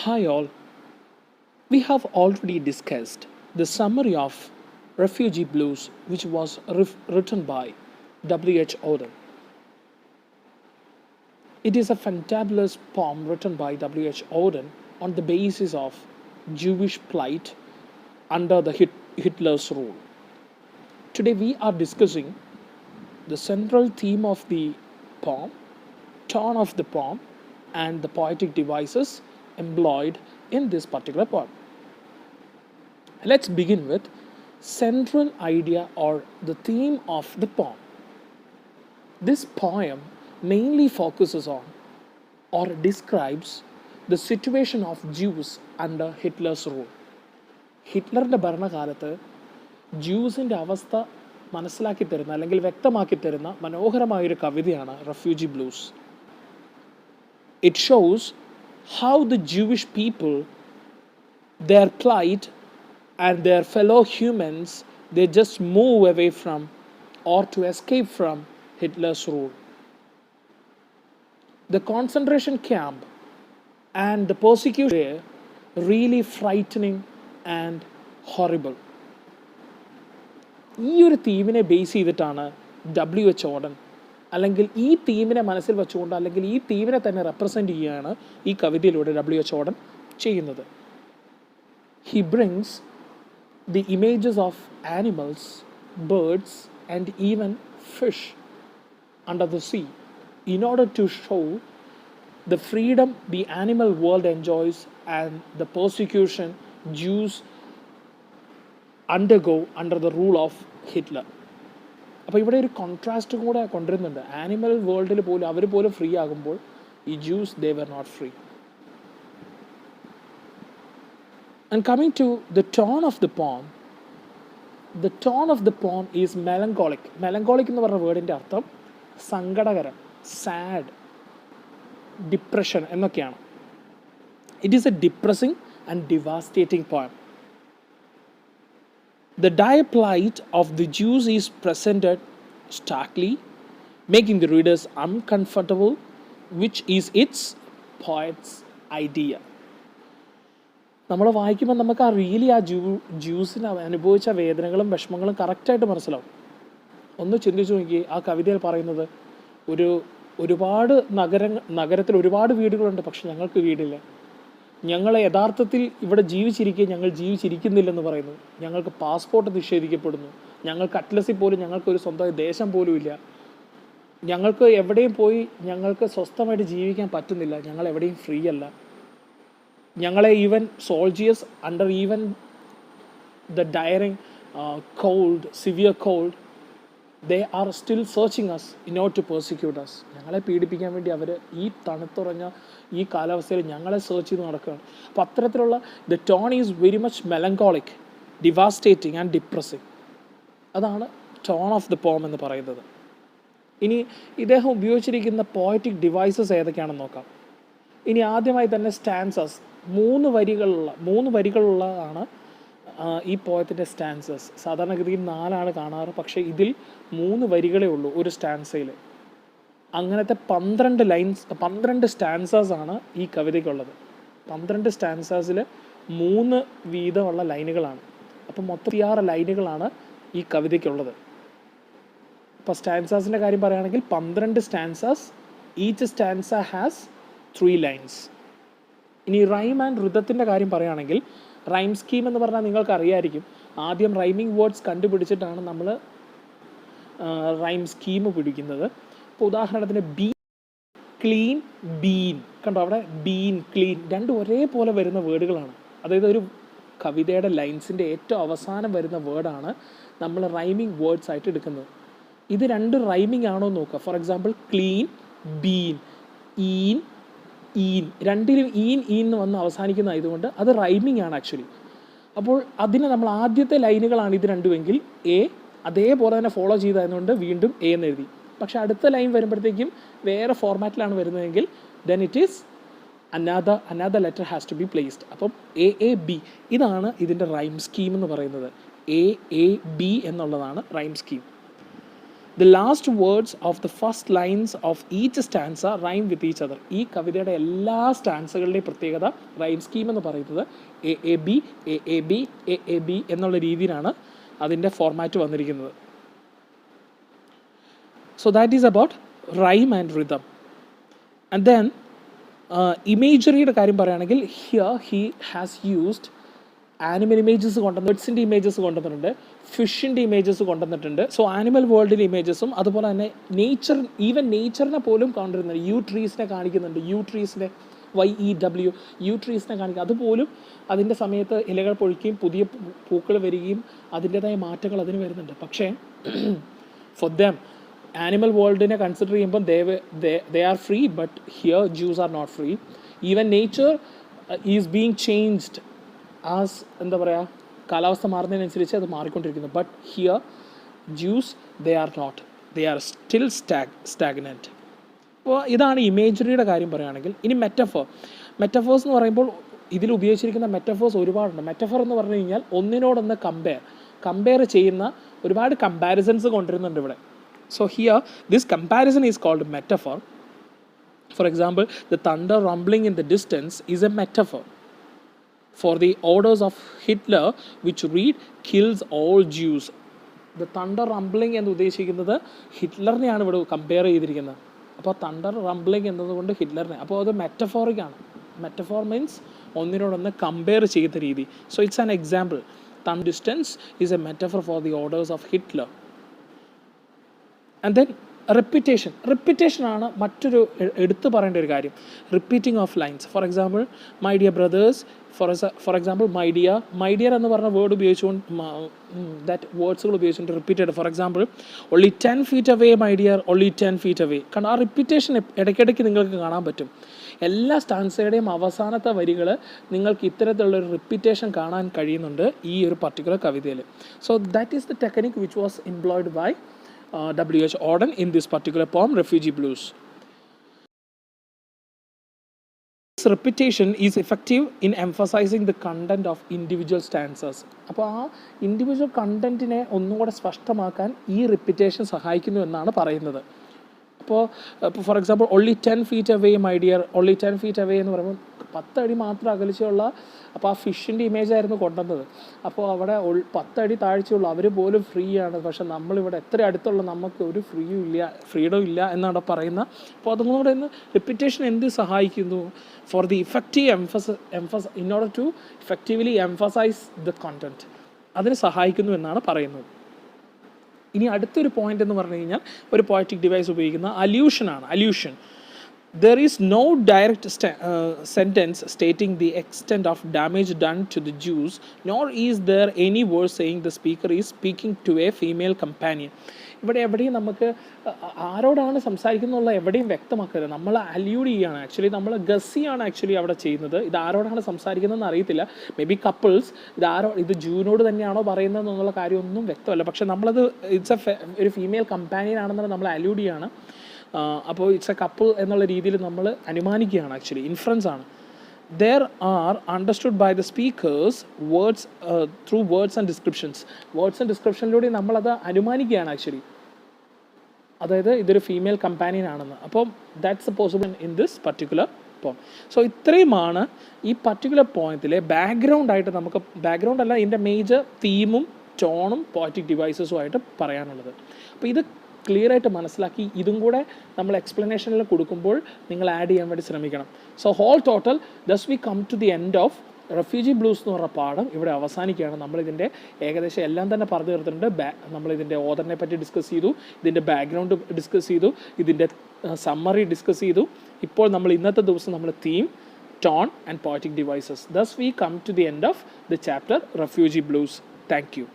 Hi all. We have already discussed the summary of Refugee Blues, which was written by W.H. Auden. It is a fantabulous poem written by W.H. Auden on the basis of Jewish plight under the Hitler's rule. Today we are discussing the central theme of the poem, tone of the poem, and the poetic devices employed in this particular poem. Let's begin with central idea or the theme of the poem. This poem mainly focuses on or describes the situation of Jews under Hitler's rule. ഹിറ്റ്ലറിൻ്റെ ഭരണകാലത്ത് ജ്യൂസിൻ്റെ അവസ്ഥ മനസ്സിലാക്കി തരുന്ന അല്ലെങ്കിൽ വ്യക്തമാക്കി തരുന്ന മനോഹരമായൊരു കവിതയാണ് refugee blues. It shows how the Jewish people, their plight and their fellow humans, they just move away from or to escape from Hitler's rule. The concentration camp and the persecution were really frightening and horrible. ഈ ഒരു തീമിനെ base ചെയ്തിട്ടാണ് W.H. Auden അല്ലെങ്കിൽ ഈ തീമിനെ മനസ്സിൽ വെച്ചുകൊണ്ട് അല്ലെങ്കിൽ ഈ തീമിനെ തന്നെ റെപ്രസെൻ്റ് ചെയ്യുകയാണ് ഈ കവിതയിലൂടെ W.H. Auden ചെയ്യുന്നത്. He brings the images of animals, birds and even fish under the sea in order to show the freedom the animal world enjoys and the persecution Jews undergo under the rule of Hitler. അപ്പോൾ ഇവിടെ ഒരു contrast കൂടെ കൊണ്ടുവരുന്നുണ്ട്. Animal വേൾഡിൽ പോലും അവർ പോലും free ആകുമ്പോൾ ഈ Jews they were not free. And coming to the tone of the poem, the tone of the poem is melancholic. Melancholic എന്ന് പറഞ്ഞ വേർഡിൻ്റെ അർത്ഥം സങ്കടകരം, സാഡ്, ഡിപ്രഷൻ എന്നൊക്കെയാണ്. It is a depressing and devastating poem. The dire plight of the Jews is presented starkly, making the readers uncomfortable, which is its poet's idea. നമ്മൾ വായിക്കുമ്പോൾ നമുക്ക് ആ റിയലി ആ ജ്യൂസിന് അനുഭവിച്ച വേദനകളും വിഷമങ്ങളും കറക്റ്റായിട്ട് മനസ്സിലാവും. ഒന്ന് ചിന്തിച്ചു നോക്കി, ആ കവിതയിൽ പറയുന്നത് ഒരുപാട് നഗരത്തിൽ ഒരുപാട് വീടുകളുണ്ട്, പക്ഷെ ഞങ്ങൾക്ക് വീടില്ല. ഞങ്ങളെ യഥാർത്ഥത്തിൽ ഇവിടെ ജീവിച്ചിരിക്കുക ഞങ്ങൾ ജീവിച്ചിരിക്കുന്നില്ലെന്ന് പറയുന്നു. ഞങ്ങൾക്ക് പാസ്പോർട്ട് നിഷേധിക്കപ്പെടുന്നു. ഞങ്ങൾക്ക് അറ്റ്ലസിൽ പോലും ഞങ്ങൾക്കൊരു സ്വന്തം ദേശം പോലും ഇല്ല. ഞങ്ങൾക്ക് എവിടെയും പോയി ഞങ്ങൾക്ക് സ്വസ്ഥമായിട്ട് ജീവിക്കാൻ പറ്റുന്നില്ല. ഞങ്ങൾ എവിടെയും ഫ്രീ അല്ല. ഞങ്ങളെ even soldiers under even the daring cold, severe cold, they are still searching us in order to persecute us. ഞങ്ങളെ പീഡിപ്പിക്കാൻ വേണ്ടി അവർ ഈ തണുത്തുറഞ്ഞ ഈ കാലാവസ്ഥയിൽ ഞങ്ങളെ സെർച്ച് ചെയ്ത് നടക്കുകയാണ്. അപ്പോൾ അത്തരത്തിലുള്ള the tone is very much melancholic, devastating and depressing. അതാണ് ടോൺ ഓഫ് ദ പോം എന്ന് പറയുന്നത്. ഇനി ഇദ്ദേഹം ഉപയോഗിച്ചിരിക്കുന്ന പോയറ്റിക് ഡിവൈസസ് ഏതൊക്കെയാണെന്ന് നോക്കാം. ഇനി ആദ്യമായി തന്നെ സ്റ്റാൻസസ്, മൂന്ന് വരികളുള്ളതാണ് ഈ പോയത്തിൻ്റെ സ്റ്റാൻസസ്. സാധാരണഗതിയിൽ 4 കാണാറ്, പക്ഷേ ഇതിൽ 3 വരികളേ ഉള്ളൂ ഒരു സ്റ്റാൻസയിൽ. അങ്ങനത്തെ 12 സ്റ്റാൻസസ് ആണ് ഈ കവിതയ്ക്കുള്ളത്. 12 സ്റ്റാൻസസിൽ 3 വീതമുള്ള ലൈനുകളാണ്. അപ്പം മൊത്തം 6 ലൈനുകളാണ് ഈ കവിതയ്ക്കുള്ളത്. ഇപ്പോൾ സ്റ്റാൻസാസിൻ്റെ കാര്യം പറയുകയാണെങ്കിൽ 12 stances, each stanza has 3 lines. ഇനി റൈം ആൻഡ് ഋതത്തിൻ്റെ കാര്യം പറയുകയാണെങ്കിൽ റൈം സ്കീം എന്ന് പറഞ്ഞാൽ നിങ്ങൾക്ക് അറിയായിരിക്കും. ആദ്യം റൈമിംഗ് വേർഡ്സ് കണ്ടുപിടിച്ചിട്ടാണ് നമ്മൾ റൈം സ്കീം പിടിക്കുന്നത്. ഇപ്പോൾ ഉദാഹരണത്തിന് ബീൻ, ക്ലീൻ, ബീൻ, കണ്ടോ അവിടെ ബീൻ, ക്ലീൻ രണ്ടും ഒരേപോലെ വരുന്ന വേർഡുകളാണ്. അതായത് ഒരു കവിതയുടെ ലൈൻസിൻ്റെ ഏറ്റവും അവസാനം വരുന്ന വേർഡാണ് നമ്മൾ റൈമിംഗ് വേർഡ്സ് ആയിട്ട് എടുക്കുന്നത്. ഇത് 2 റൈമിംഗ് ആണോ എന്ന് നോക്കുക. ഫോർ എക്സാമ്പിൾ ക്ലീൻ, ബീൻ, ഈൻ, ഈൻ, രണ്ടിലും ഈൻ എന്ന് വന്ന് അവസാനിക്കുന്നതായതുകൊണ്ട് അത് റൈമിംഗ് ആണ് ആക്ച്വലി. അപ്പോൾ അതിന് നമ്മൾ ആദ്യത്തെ ലൈനുകളാണ് ഇത് രണ്ടുമെങ്കിൽ എ അതേപോലെ തന്നെ ഫോളോ ചെയ്തതുകൊണ്ട് വീണ്ടും എ എന്ന് എഴുതി. പക്ഷേ അടുത്ത ലൈൻ വരുമ്പോഴത്തേക്കും വേറെ ഫോർമാറ്റിലാണ് വരുന്നതെങ്കിൽ then it is another letter has to be placed. അപ്പം എ ബി ഇതാണ് ഇതിൻ്റെ റൈം സ്കീം എന്ന് പറയുന്നത്. എ ബി എന്നുള്ളതാണ് rhyme scheme. The last words of the first lines of each stanza rhyme with each other. ഈ കവിതയുടെ എല്ലാ സ്റ്റാൻസകളുടെയും പ്രത്യേകത റൈം സ്കീം എന്ന് പറയുന്നത് A A B A A B A A B എന്നുള്ള രീതിയിലാണ് അതിൻ്റെ ഫോർമാറ്റ് വന്നിരിക്കുന്നത്. So that is about rhyme and rhythm. And then ഇമേജറിയുടെ കാര്യം പറയുകയാണെങ്കിൽ here he has used animal images കൊണ്ടുവന്ന് ബേർഡ്സിൻ്റെ ഇമേജസ് കൊണ്ടുവന്നിട്ടുണ്ട്, ഫിഷിൻ്റെ ഇമേജസ് കൊണ്ടുവന്നിട്ടുണ്ട്. സോ ആനിമൽ വേൾഡിൻ്റെ ഇമേജസും അതുപോലെ തന്നെ ഈവൻ നേച്ചറിനെ പോലും കൊണ്ടുവരുന്നുണ്ട്. യു ട്രീസിനെ കാണിക്കുന്നുണ്ട്, യു ട്രീസിനെ YEW യു ട്രീസിനെ കാണിക്കുക. അതുപോലും അതിൻ്റെ സമയത്ത് ഇലകൾ പൊഴിക്കുകയും പുതിയ പൂക്കൾ വരികയും അതിൻ്റെതായ മാറ്റങ്ങൾ അതിന് വരുന്നുണ്ട്. പക്ഷേ ഫോർ ദം ആനിമൽ വേൾഡിനെ കൺസിഡർ ചെയ്യുമ്പോൾ they are free, but here Jews are not free. Even nature is being changed as എന്താ പറയുക, കാലാവസ്ഥ മാറുന്നതിനനുസരിച്ച് അത് മാറിക്കൊണ്ടിരിക്കുന്നു. But here Jews they are not, they are still stagnant. അപ്പോൾ ഇതാണ് ഇമേജറിയുടെ കാര്യം പറയുകയാണെങ്കിൽ. ഇനി മെറ്റഫേഴ്സ് എന്ന് പറയുമ്പോൾ ഇതിൽ ഉപയോഗിച്ചിരിക്കുന്ന മെറ്റഫേഴ്സ് ഒരുപാടുണ്ട്. മെറ്റഫർ എന്ന് പറഞ്ഞു കഴിഞ്ഞാൽ ഒന്നിനോടൊന്ന് കമ്പയർ ചെയ്യുന്ന ഒരുപാട് കമ്പാരിസൺസ് കൊണ്ടുവരുന്നുണ്ട് ഇവിടെ. So here this comparison is called metaphor. For example, the thunder rumbling in the distance is a metaphor for the orders of Hitler which read kills all Jews. The thunder rumbling എന്ന് ഉദ്ദേശിക്കുന്നത് ഹിറ്റ്ലറിനെയാണ് ഇവിടെ compare ചെയ്തിരിക്കുന്നത്. അപ്പോൾ thunder rumbling എന്നതുകൊണ്ട് ഹിറ്റ്ലറിനെ, അപ്പോൾ അത് മെറ്റഫോറിക്കാണ്. Metaphor means ഒന്നിനോടൊന്ന് compare ചെയ്ത രീതി. So it's an example. Thunder distance is a metaphor for the orders of Hitler. And then repetition ആണ് മറ്റൊരു എടുത്തു പറയേണ്ട ഒരു കാര്യം. Repeating of lines. For example my dear brothers, for example my dear എന്ന് പറഞ്ഞ വേർഡ് ഉപയോഗിച്ചുകൊണ്ട് ദാറ്റ് വേർഡ്സുകൾ ഉപയോഗിച്ചുകൊണ്ട് repeated. For example only 10 feet away my dear, only 10 feet away. കാരണം ആ റിപ്പീറ്റേഷൻ ഇടയ്ക്കിടയ്ക്ക് നിങ്ങൾക്ക് കാണാൻ പറ്റും. എല്ലാ സ്റ്റാൻസയുടെയും അവസാനത്തെ വരികൾ നിങ്ങൾക്ക് ഇത്തരത്തിലുള്ളൊരു റിപ്പീറ്റേഷൻ കാണാൻ കഴിയുന്നുണ്ട് ഈ ഒരു പർട്ടിക്കുലർ കവിതയിൽ. So that is the technique which was employed by W.H. Auden in this particular poem, Refugee Blues. This repetition is effective in emphasizing the content of individual stanzas. അപ്പോൾ ആ ഇൻഡിവിജ്വൽ കണ്ടൻറ്റിനെ ഒന്നുകൂടെ സ്പഷ്ടമാക്കാൻ ഈ repetition സഹായിക്കുന്നു എന്നാണ് പറയുന്നത്. അപ്പോൾ for example only 10 feet away my dear, only 10 feet away എന്ന് പറയുമ്പോൾ 10 അടി മാത്രം അകലിച്ചുള്ള, അപ്പോൾ ആ ഫിഷിൻ്റെ ഇമേജ് ആയിരുന്നു കൊണ്ടുവന്നത്. അപ്പോൾ അവിടെ 10 അടി താഴ്ചയുള്ള അവർ പോലും ഫ്രീ ആണ്. പക്ഷെ നമ്മളിവിടെ എത്ര അടുത്തുള്ള നമുക്ക് ഒരു ഫ്രീഡം ഇല്ല എന്നാണ് പറയുന്നത്. അപ്പോൾ അതും കൂടെ ഒന്ന് റിപ്പീറ്റേഷൻ എന്ത് സഹായിക്കുന്നു? For the effective in order to effectively emphasize the content, അതിന് സഹായിക്കുന്നു എന്നാണ് പറയുന്നത്. ഇനി അടുത്തൊരു പോയിന്റ് എന്ന് പറഞ്ഞു കഴിഞ്ഞാൽ ഒരു പോയറ്റിക് ഡിവൈസ് ഉപയോഗിക്കുന്ന allusion. There is no direct sentence stating the extent of damage done to the Jews, nor is there any verse saying the speaker is speaking to a female companion. ഇവിടെ എവിടെയും നമുക്ക് ആരോടാണ് സംസാരിക്കുന്നുള്ള എവിടെയും വ്യക്തമാക്കരുത്. നമ്മൾ അല്യൂഡ് ചെയ്യുകയാണ്, actually നമ്മൾ ഗസ്സിയാണ് actually അവിടെ ചെയ്യുന്നത്. ഇത് ആരോടാണ് സംസാരിക്കുന്നതെന്ന് അറിയത്തില്ല. മേ ബി കപ്പിൾസ്, ഇത് ജൂനോട് തന്നെയാണോ പറയുന്നത് എന്നുള്ള കാര്യമൊന്നും വ്യക്തമല്ല. പക്ഷെ നമ്മളത് ഒരു ഫീമെയിൽ കമ്പാനിയൻ ആണെന്നുള്ള നമ്മൾ അല്യൂഡ് ചെയ്യാണ്. അപ്പോൾ ഇറ്റ്സ് എ കപ്പിൾ എന്നുള്ള രീതിയിൽ നമ്മൾ അനുമാനിക്കുകയാണ്, ആക്ച്വലി ഇൻഫറൻസ് ആണ്. There are understood by the speakers words through words and descriptions. Words and ഡിസ്ക്രിപ്ഷനിലൂടെ നമ്മളത് അനുമാനിക്കുകയാണ് ആക്ച്വലി, അതായത് ഇതൊരു ഫീമെയിൽ കമ്പാനിയൻ ആണെന്ന്. അപ്പം that's possible in this particular poem. So ഇത്രയുമാണ് ഈ പർട്ടിക്കുലർ പോയിന്റിലെ ബാക്ക്ഗ്രൗണ്ട് ആയിട്ട് നമുക്ക്, ബാക്ക്ഗ്രൗണ്ട് അല്ല, ഇതിൻ്റെ മേജർ തീമും ടോണും പോയറ്റിക് ഡിവൈസസുമായിട്ട് പറയാനുള്ളത്. അപ്പോൾ ഇത് ക്ലിയർ ആയിട്ട് മനസ്സിലാക്കി ഇതും കൂടെ നമ്മൾ എക്സ്പ്ലനേഷനിൽ കൊടുക്കുമ്പോൾ നിങ്ങൾ ആഡ് ചെയ്യാൻ വേണ്ടി ശ്രമിക്കണം. So whole total thus we come to the end of Refugee Blues എന്ന് പറഞ്ഞ പാഠം ഇവിടെ അവസാനിക്കുകയാണ്. നമ്മളിതിൻ്റെ ഏകദേശം എല്ലാം തന്നെ പറഞ്ഞു തീർത്തിട്ടുണ്ട്. നമ്മളിതിൻ്റെ ഓതറിനെ പറ്റി ഡിസ്കസ് ചെയ്തു, ഇതിൻ്റെ ബാക്ക്ഗ്രൗണ്ട് ഡിസ്കസ് ചെയ്തു, ഇതിൻ്റെ സമ്മറി ഡിസ്കസ് ചെയ്തു. ഇപ്പോൾ നമ്മൾ ഇന്നത്തെ ദിവസം നമ്മൾ theme, tone and poetic devices. Thus we come to the end of the chapter Refugee Blues. Thank U.